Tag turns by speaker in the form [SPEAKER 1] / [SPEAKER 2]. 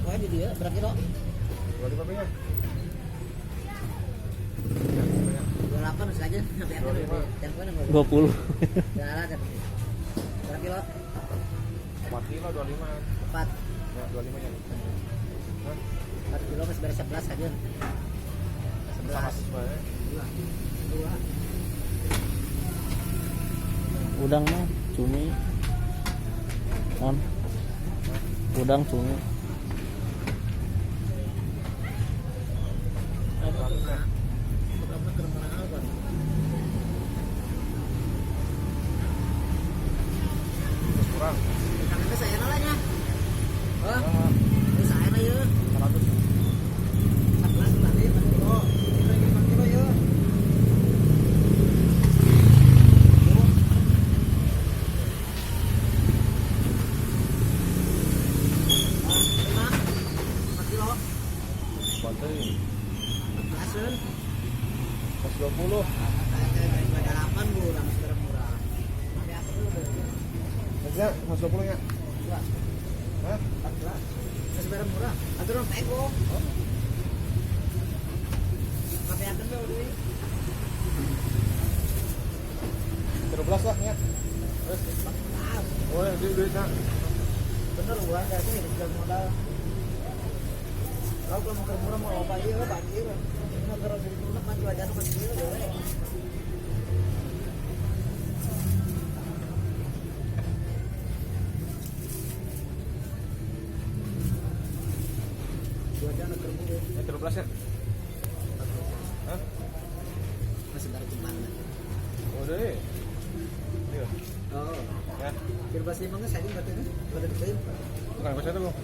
[SPEAKER 1] Pokoknya di dia berapa kilo?
[SPEAKER 2] 25 nya.
[SPEAKER 1] 28 masih aja. Sampai akhir
[SPEAKER 2] 25.
[SPEAKER 3] 20.
[SPEAKER 1] Udah ada. Berapa kilo?
[SPEAKER 2] 4 kilo 25.
[SPEAKER 1] 4.
[SPEAKER 2] Ya, 25 nya. Hah?
[SPEAKER 1] 4 kilo masih beres 11 aja. 11.
[SPEAKER 2] Semuanya.
[SPEAKER 1] 2.
[SPEAKER 3] Udang mah cumi. On. Udang cumi.
[SPEAKER 2] Kurang.
[SPEAKER 1] Tangannya saya nolanya. Oh,
[SPEAKER 2] Kurang.
[SPEAKER 1] ini saya lah ya.
[SPEAKER 2] 100.
[SPEAKER 1] 14 berarti 4 kilo. Ini lagi 4 kilo ya.
[SPEAKER 2] Bantuin.
[SPEAKER 1] 14
[SPEAKER 2] 120.
[SPEAKER 1] ada 8 bu, udah masih murah. Tapi aku dulu deh.
[SPEAKER 2] Ya, 120 nya.
[SPEAKER 1] 14.
[SPEAKER 2] Hah?
[SPEAKER 1] 14. Masih murah. Atur dong teko. Tapi akan dulu deh.
[SPEAKER 2] 13 lah nya. Terus. Oh, ya, duitnya.
[SPEAKER 1] Bener uang dari sini tinggal modal. Kalau mau murah mau apa iya banjir. Nah kalau dari tunak maju aja tuh banjir boleh. Dua jam kerbu deh.
[SPEAKER 2] 13 ya. Hah?
[SPEAKER 1] Masih baru kemana?
[SPEAKER 2] Oh, deh. Iya.
[SPEAKER 1] Oh,
[SPEAKER 2] Ya.
[SPEAKER 1] kira pasti emangnya saya ini katanya pada diklaim.
[SPEAKER 2] Bukan, kau saya tuh.